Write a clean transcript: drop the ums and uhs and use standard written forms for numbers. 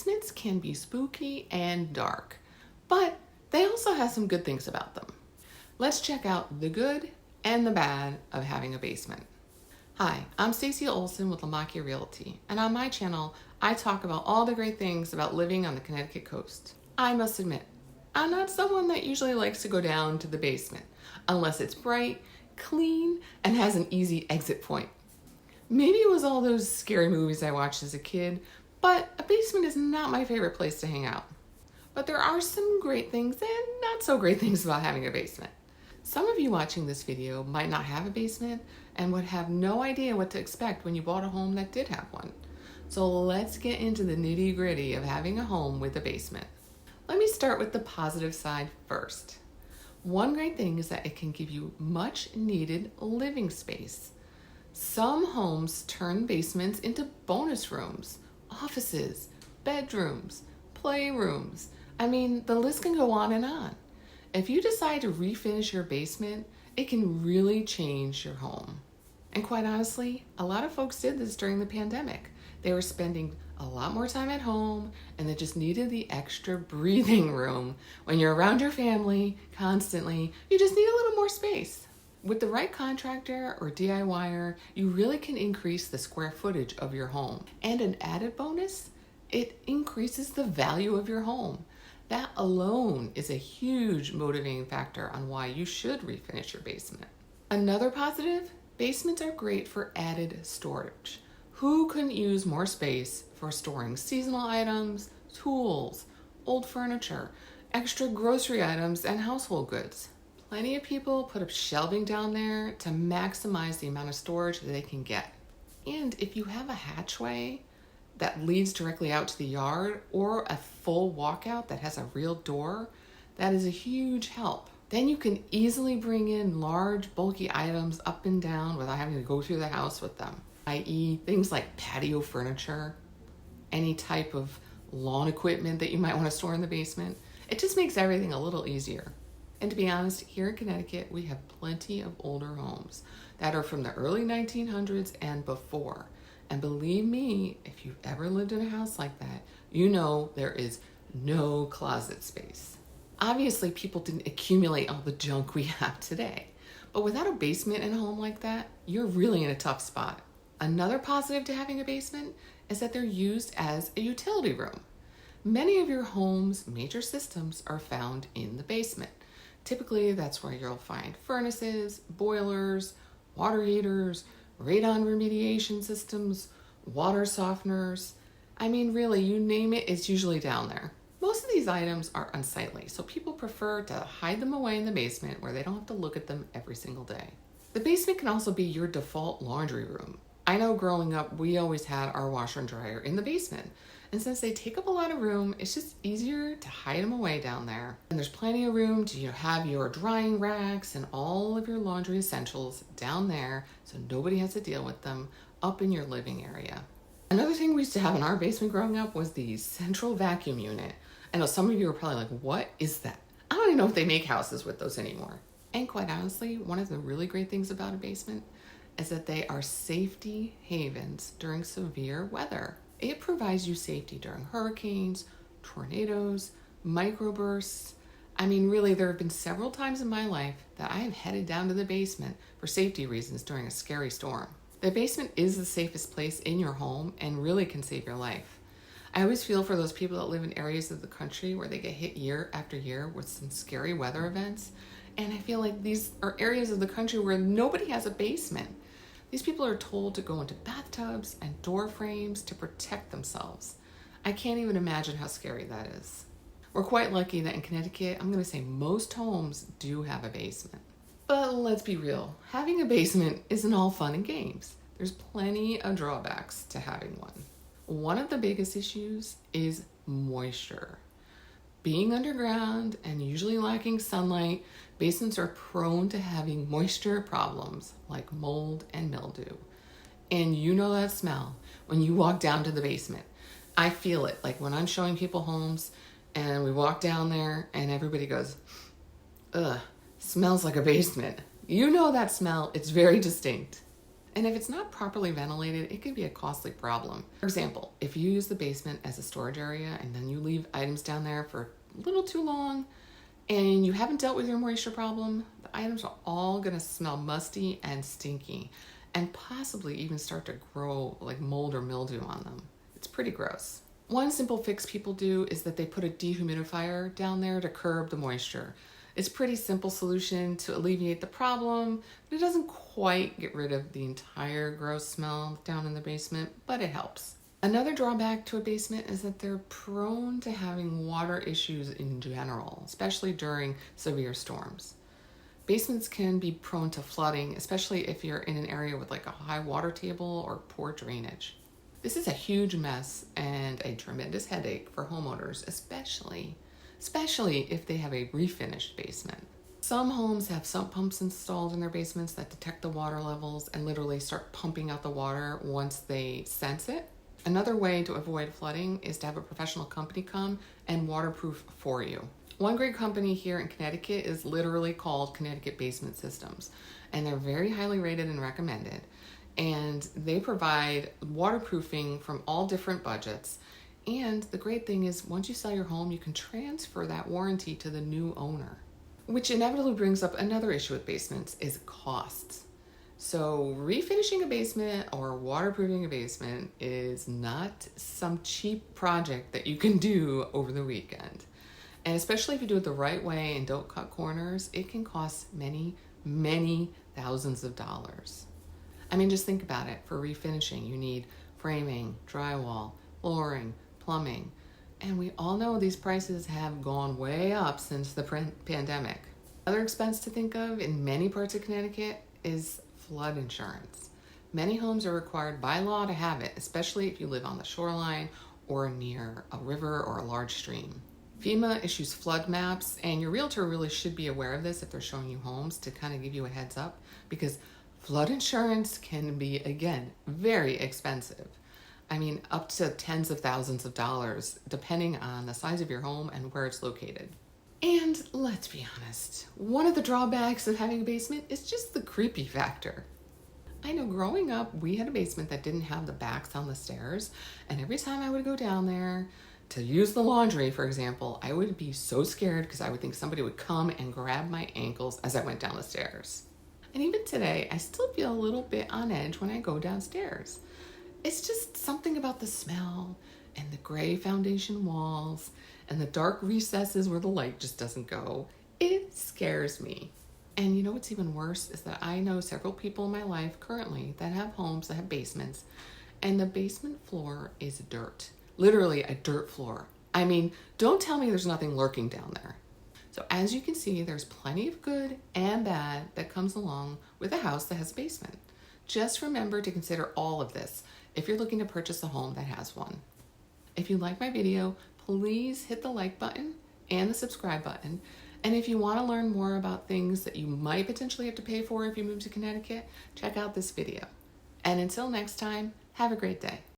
Basements can be spooky and dark, but they also have some good things about them. Let's check out the good and the bad of having a basement. Hi, I'm Stacy Olson with Lamacchia Realty, and on my channel, I talk about all the great things about living on the Connecticut coast. I must admit, I'm not someone that usually likes to go down to the basement, unless it's bright, clean, and has an easy exit point. Maybe it was all those scary movies I watched as a kid, but a basement is not my favorite place to hang out. But there are some great things and not so great things about having a basement. Some of you watching this video might not have a basement and would have no idea what to expect when you bought a home that did have one. So let's get into the nitty-gritty of having a home with a basement. Let me start with the positive side first. One great thing is that it can give you much needed living space. Some homes turn basements into bonus rooms, offices, bedrooms, playrooms. I mean, the list can go on and on. If you decide to refinish your basement, it can really change your home. And quite honestly, a lot of folks did this during the pandemic. They were spending a lot more time at home and they just needed the extra breathing room. When you're around your family constantly, you just need a little more space. With the right contractor or DIYer, you really can increase the square footage of your home. And an added bonus, it increases the value of your home. That alone is a huge motivating factor on why you should refinish your basement. Another positive, basements are great for added storage. Who couldn't use more space for storing seasonal items, tools, old furniture, extra grocery items, and household goods? Plenty of people put up shelving down there to maximize the amount of storage that they can get. And if you have a hatchway that leads directly out to the yard or a full walkout that has a real door, that is a huge help. Then you can easily bring in large, bulky items up and down without having to go through the house with them, i.e. things like patio furniture, any type of lawn equipment that you might want to store in the basement. It just makes everything a little easier. And to be honest, here in Connecticut, we have plenty of older homes that are from the early 1900s and before. And believe me, if you've ever lived in a house like that, you know there is no closet space. Obviously, people didn't accumulate all the junk we have today. But without a basement in a home like that, you're really in a tough spot. Another positive to having a basement is that they're used as a utility room. Many of your home's major systems are found in the basement. Typically, that's where you'll find furnaces, boilers, water heaters, radon remediation systems, water softeners. I mean, really, you name it, it's usually down there. Most of these items are unsightly, so people prefer to hide them away in the basement where they don't have to look at them every single day. The basement can also be your default laundry room. I know growing up, we always had our washer and dryer in the basement. And since they take up a lot of room, it's just easier to hide them away down there. And there's plenty of room to have your drying racks and all of your laundry essentials down there so nobody has to deal with them up in your living area. Another thing we used to have in our basement growing up was the central vacuum unit. I know some of you are probably like, what is that? I don't even know if they make houses with those anymore. And quite honestly, one of the really great things about a basement is that they are safety havens during severe weather. It provides you safety during hurricanes, tornadoes, microbursts. I mean, really, there have been several times in my life that I have headed down to the basement for safety reasons during a scary storm. The basement is the safest place in your home and really can save your life. I always feel for those people that live in areas of the country where they get hit year after year with some scary weather events. And I feel like these are areas of the country where nobody has a basement. These people are told to go into bathtubs and door frames to protect themselves. I can't even imagine how scary that is. We're quite lucky that in Connecticut, I'm going to say most homes do have a basement. But let's be real, having a basement isn't all fun and games. There's plenty of drawbacks to having one. One of the biggest issues is moisture. Being underground and usually lacking sunlight, basements are prone to having moisture problems like mold and mildew. And you know that smell when you walk down to the basement. I feel it, like when I'm showing people homes and we walk down there and everybody goes, ugh, smells like a basement. You know that smell, it's very distinct. And if it's not properly ventilated, it can be a costly problem. For example, if you use the basement as a storage area and then you leave items down there for a little too long and you haven't dealt with your moisture problem, the items are all gonna smell musty and stinky and possibly even start to grow like mold or mildew on them. It's pretty gross. One simple fix people do is that they put a dehumidifier down there to curb the moisture. It's a pretty simple solution to alleviate the problem, but it doesn't quite get rid of the entire gross smell down in the basement, but it helps. Another drawback to a basement is that they're prone to having water issues in general, especially during severe storms. Basements can be prone to flooding, especially if you're in an area with like a high water table or poor drainage. This is a huge mess and a tremendous headache for homeowners, especially if they have a refinished basement. Some homes have sump pumps installed in their basements that detect the water levels and literally start pumping out the water once they sense it. Another way to avoid flooding is to have a professional company come and waterproof for you. One great company here in Connecticut is literally called Connecticut Basement Systems, and they're very highly rated and recommended. And they provide waterproofing from all different budgets. And the great thing is once you sell your home, you can transfer that warranty to the new owner, which inevitably brings up another issue with basements is costs. So refinishing a basement or waterproofing a basement is not some cheap project that you can do over the weekend. And especially if you do it the right way and don't cut corners, it can cost many, many thousands of dollars. I mean, just think about it. For refinishing, you need framing, drywall, flooring, plumbing. And we all know these prices have gone way up since the pandemic. Another expense to think of in many parts of Connecticut is flood insurance. Many homes are required by law to have it, especially if you live on the shoreline or near a river or a large stream. FEMA issues flood maps, and your realtor really should be aware of this if they're showing you homes to kind of give you a heads up, because flood insurance can be, again, very expensive. I mean, up to tens of thousands of dollars, depending on the size of your home and where it's located. And let's be honest, one of the drawbacks of having a basement is just the creepy factor. I know growing up, we had a basement that didn't have the backs on the stairs, and every time I would go down there to use the laundry, for example, I would be so scared because I would think somebody would come and grab my ankles as I went down the stairs. And even today, I still feel a little bit on edge when I go downstairs. It's just something about the smell and the gray foundation walls and the dark recesses where the light just doesn't go. It scares me. And you know what's even worse is that I know several people in my life currently that have homes that have basements, and the basement floor is dirt. Literally a dirt floor. I mean, don't tell me there's nothing lurking down there. So as you can see, there's plenty of good and bad that comes along with a house that has a basement. Just remember to consider all of this if you're looking to purchase a home that has one. If you like my video, please hit the like button and the subscribe button. And if you want to learn more about things that you might potentially have to pay for if you move to Connecticut, check out this video. And until next time, have a great day.